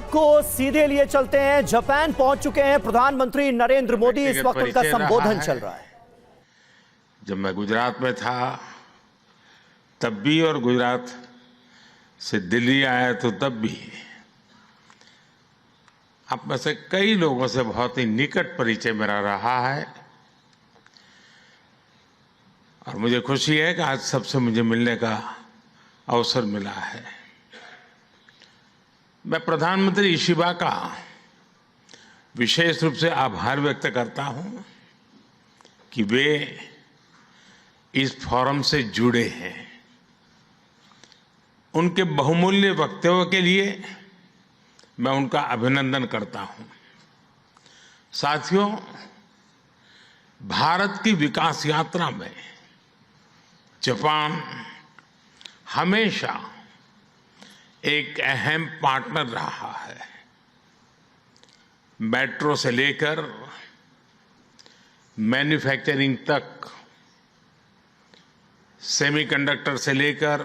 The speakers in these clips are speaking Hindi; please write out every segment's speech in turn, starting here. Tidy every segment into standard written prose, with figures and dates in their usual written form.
आपको सीधे लिए चलते हैं। जापान पहुंच चुके हैं प्रधानमंत्री नरेंद्र मोदी। इस वक्त उनका संबोधन चल रहा है। जब मैं गुजरात में था तब भी और गुजरात से दिल्ली आया तो तब भी आप में से कई लोगों से बहुत ही निकट परिचय मेरा रहा है और मुझे खुशी है कि आज सबसे मुझे मिलने का अवसर मिला है। मैं प्रधानमंत्री इशिबा का विशेष रूप से आभार व्यक्त करता हूं कि वे इस फोरम से जुड़े हैं। उनके बहुमूल्य वक्तव्य के लिए मैं उनका अभिनंदन करता हूं। साथियों, भारत की विकास यात्रा में जापान हमेशा एक अहम पार्टनर रहा है। मेट्रो से लेकर मैन्युफैक्चरिंग तक, सेमीकंडक्टर से लेकर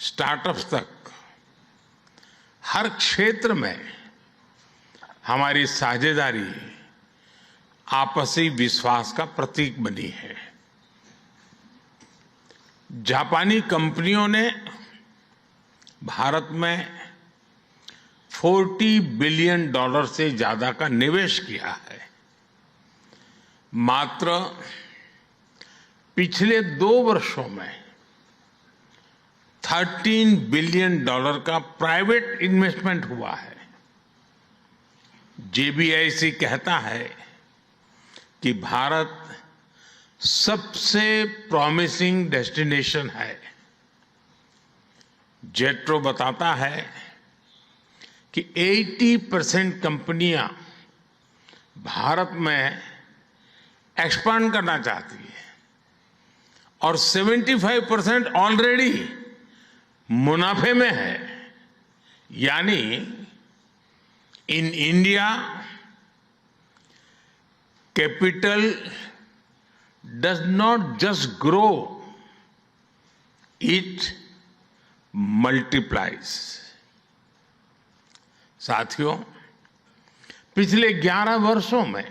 स्टार्टअप्स तक, हर क्षेत्र में हमारी साझेदारी आपसी विश्वास का प्रतीक बनी है। जापानी कंपनियों ने भारत में $40 बिलियन से ज्यादा का निवेश किया है। मात्र पिछले 2 वर्षों में $13 बिलियन का प्राइवेट इन्वेस्टमेंट हुआ है। JBIC कहता है कि भारत सबसे प्रॉमिसिंग डेस्टिनेशन है। जेट्रो बताता है कि 80% कंपनियां भारत में एक्सपांड करना चाहती है और 75% ऑलरेडी मुनाफे में है। यानी in India capital does not just grow, it multiplies. साथियों, पिछले 11 वर्षों में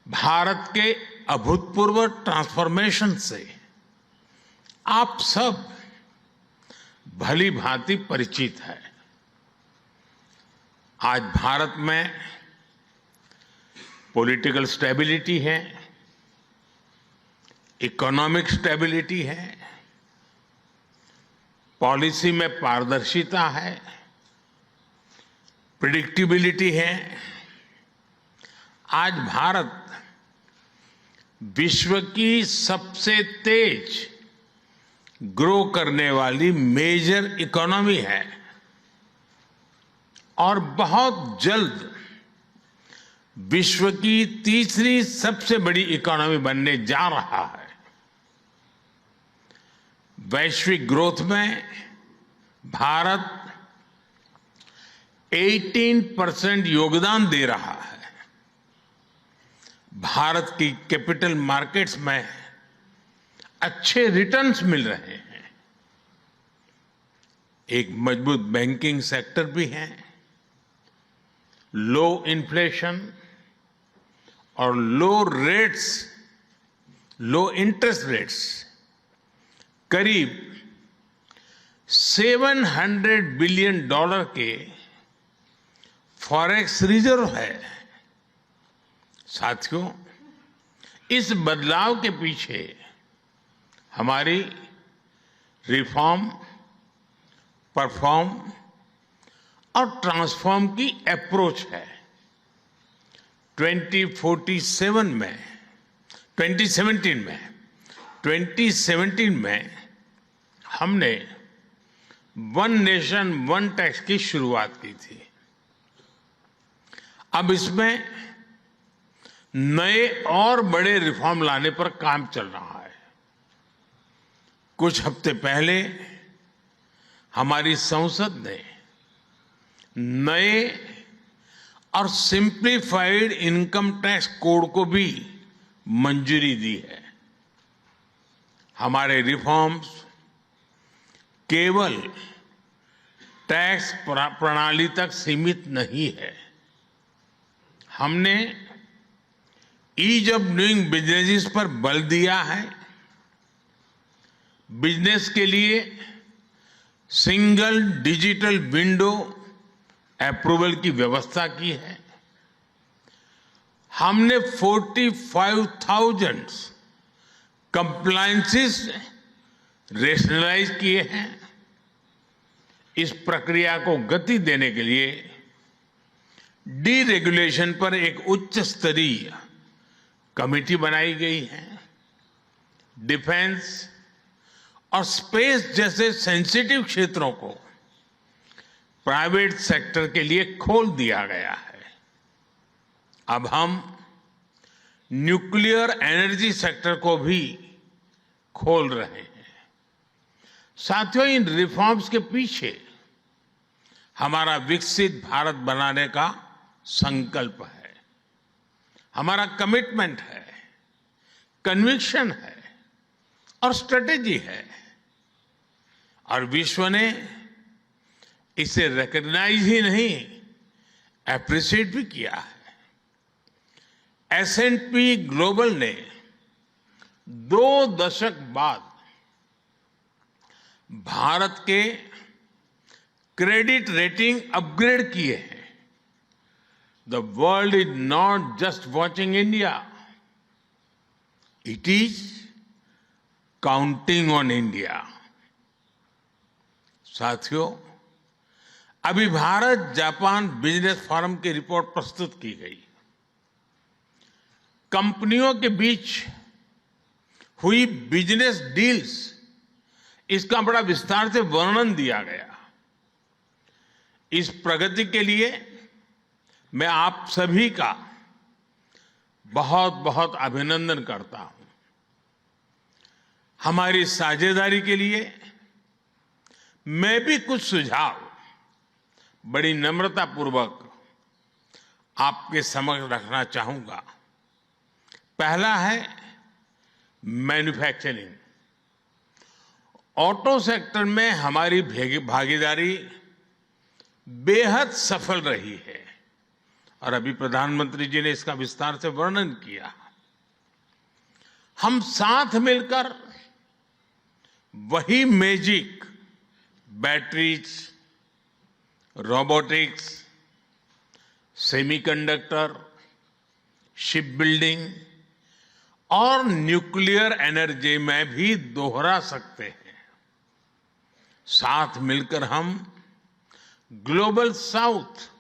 भारत के अभूतपूर्व ट्रांसफॉर्मेशन से आप सब भली भांति परिचित है। आज भारत में पॉलिटिकल स्टेबिलिटी है, इकोनॉमिक स्टेबिलिटी है, पॉलिसी में पारदर्शिता है, प्रिडिक्टिबिलिटी है। आज भारत विश्व की सबसे तेज ग्रो करने वाली मेजर इकोनॉमी है और बहुत जल्द विश्व की तीसरी सबसे बड़ी इकोनॉमी बनने जा रहा है। वैश्विक ग्रोथ में भारत 18% योगदान दे रहा है। भारत की कैपिटल मार्केट्स में अच्छे रिटर्न्स मिल रहे हैं। एक मजबूत बैंकिंग सेक्टर भी है। लो इन्फ्लेशन और लो इंटरेस्ट रेट्स, करीब $700 बिलियन के फॉरेक्स रिजर्व है। साथियों, इस बदलाव के पीछे हमारी रिफॉर्म, परफॉर्म और ट्रांसफॉर्म की अप्रोच है। 2017 में हमने वन नेशन वन टैक्स की शुरुआत की थी। अब इसमें नए और बड़े रिफॉर्म लाने पर काम चल रहा है। कुछ हफ्ते पहले हमारी संसद ने नए और सिंप्लीफाइड इनकम टैक्स कोड को भी मंजूरी दी है। हमारे रिफॉर्म्स केवल टैक्स प्रणाली तक सीमित नहीं है। हमने ईज ऑफ डूइंग बिजनेस पर बल दिया है। बिजनेस के लिए सिंगल डिजिटल विंडो अप्रूवल की व्यवस्था की है। हमने 45,000 कंप्लायंसेस रेशनलाइज किए हैं। इस प्रक्रिया को गति देने के लिए डीरेगुलेशन पर एक उच्च स्तरीय कमेटी बनाई गई है। डिफेंस और स्पेस जैसे सेंसिटिव क्षेत्रों को प्राइवेट सेक्टर के लिए खोल दिया गया है। अब हम न्यूक्लियर एनर्जी सेक्टर को भी खोल रहे हैं। साथियों, इन रिफॉर्म्स के पीछे हमारा विकसित भारत बनाने का संकल्प है, हमारा कमिटमेंट है, कन्विक्शन है और स्ट्रेटेजी है। और विश्व ने इसे रिकॉग्नाइज ही नहीं, एप्रिशिएट भी किया है। S&P ग्लोबल ने 2 दशक बाद भारत के क्रेडिट रेटिंग अपग्रेड किए हैं। The world is not just watching India, it is counting on India. साथियों, अभी भारत जापान बिजनेस फोरम की रिपोर्ट प्रस्तुत की गई। कंपनियों के बीच हुई बिजनेस डील्स, इसका बड़ा विस्तार से वर्णन दिया गया। इस प्रगति के लिए मैं आप सभी का बहुत बहुत अभिनंदन करता हूं। हमारी साझेदारी के लिए मैं भी कुछ सुझाव बड़ी नम्रतापूर्वक आपके समक्ष रखना चाहूंगा। पहला है मैन्युफैक्चरिंग। ऑटो सेक्टर में हमारी भागीदारी बेहद सफल रही है और अभी प्रधानमंत्री जी ने इसका विस्तार से वर्णन किया। हम साथ मिलकर वही magic batteries, robotics, semiconductor, ship building और न्यूक्लियर एनर्जी में भी दोहरा सकते हैं। साथ मिलकर हम ग्लोबल साउथ,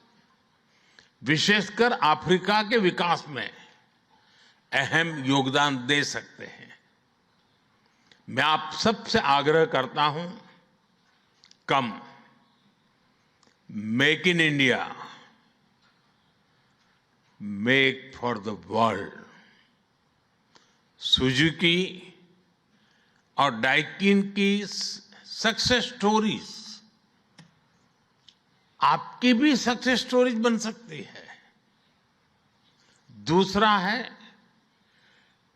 विशेषकर अफ्रीका के विकास में अहम योगदान दे सकते हैं। मैं आप सबसे आग्रह करता हूं, कम make in India, make for the world. Suzuki और डाइकिन की सक्सेस स्टोरीज आपकी भी सक्सेस स्टोरीज बन सकती है। दूसरा है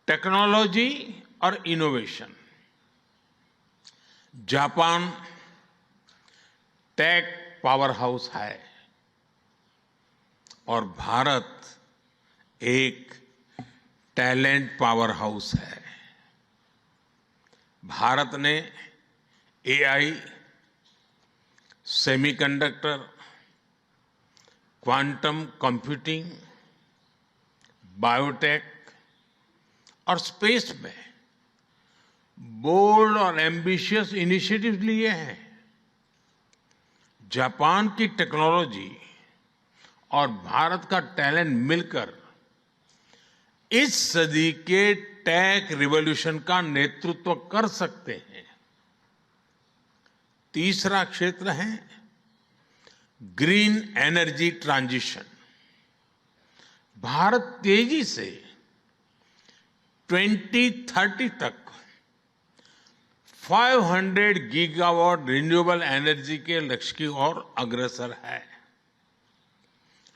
टेक्नोलॉजी और innovation. Japan tech power house है और भारत एक टैलेंट पावर हाउस है। भारत ने AI, semiconductor, quantum computing, biotech और स्पेस में बोल्ड और एम्बिशियस इनिशिएटिव लिए हैं। जापान की टेक्नोलॉजी और भारत का टैलेंट मिलकर इस सदी के टेक रिवॉल्यूशन का नेतृत्व कर सकते हैं। तीसरा क्षेत्र है ग्रीन एनर्जी ट्रांजिशन। भारत तेजी से 2030 तक 500 गीगावाट रिन्यूएबल एनर्जी के लक्ष्य की ओर अग्रसर है।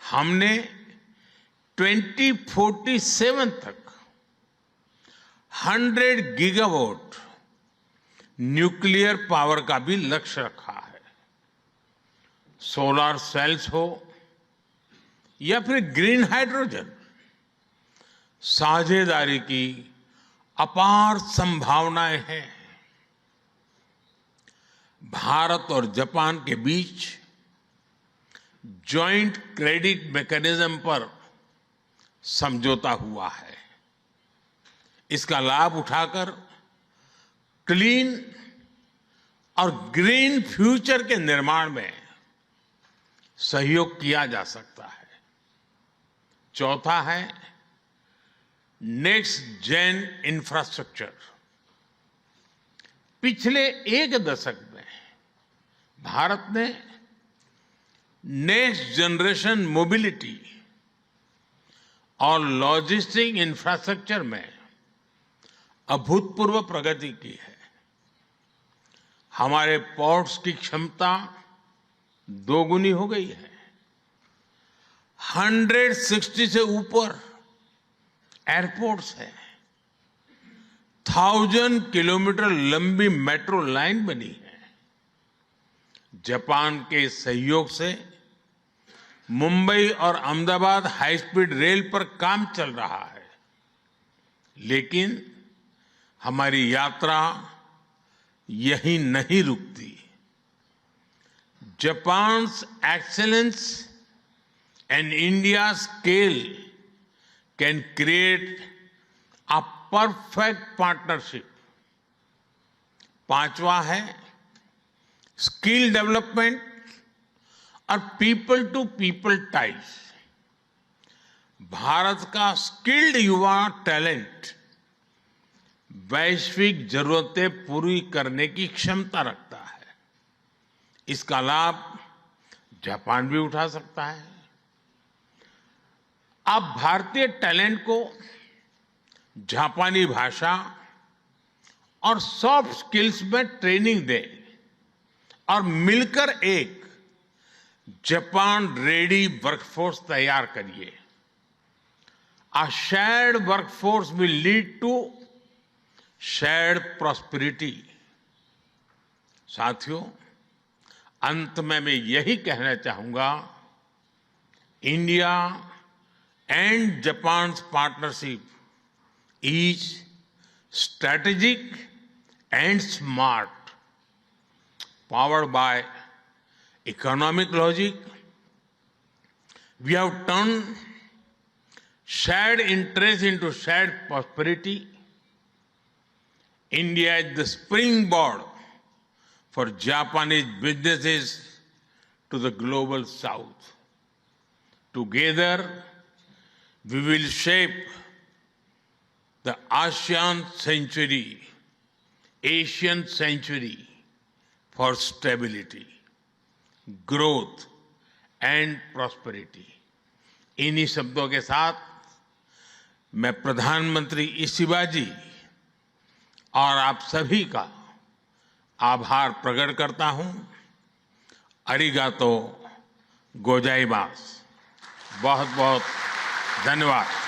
हमने 2047 तक 100 गीगावाट न्यूक्लियर पावर का भी लक्ष्य रखा है। सोलर सेल्स हो या फिर ग्रीन हाइड्रोजन, साझेदारी की अपार संभावनाएं हैं। भारत और जापान के बीच जॉइंट क्रेडिट मैकेनिज्म पर समझौता हुआ है। इसका लाभ उठाकर क्लीन और ग्रीन फ्यूचर के निर्माण में सहयोग किया जा सकता है। चौथा है नेक्स्ट जेन इंफ्रास्ट्रक्चर। पिछले एक दशक में भारत ने नेक्स्ट जनरेशन मोबिलिटी और लॉजिस्टिक इंफ्रास्ट्रक्चर में अभूतपूर्व प्रगति की है। हमारे पोर्ट्स की क्षमता दोगुनी हो गई है। 160 से ऊपर एयरपोर्ट्स हैं। 1000 किलोमीटर लंबी मेट्रो लाइन बनी है। जापान के सहयोग से मुंबई और अहमदाबाद हाई स्पीड रेल पर काम चल रहा है। लेकिन हमारी यात्रा यहीं नहीं रुकती। Japan's excellence and India's scale can create a perfect partnership. पांचवा है स्किल डेवलपमेंट और people to people ties. Bharat का स्किल्ड युवा टैलेंट वैश्विक जरूरतें पूरी करने की क्षमता रखता है। इसका लाभ जापान भी उठा सकता है। आप भारतीय टैलेंट को जापानी भाषा और सॉफ्ट स्किल्स में ट्रेनिंग दें और मिलकर एक जापान रेडी वर्कफोर्स तैयार करिए। A shared workforce will lead to shared prosperity। साथियों, अंत में मैं यही कहना चाहूंगा, India and Japan partnership is strategic and smart, powered by economic logic. We have turn shared interest into shared prosperity. India is the springboard for Japanese businesses to the global south. Together, we will shape the Asian century for stability, growth and prosperity. इन्हीं शब्दों के साथ मैं प्रधानमंत्री इशिबाजी और आप सभी का आभार प्रकट करता हूं। अरिगातो गोजाइमास। बहुत बहुत धन्यवाद।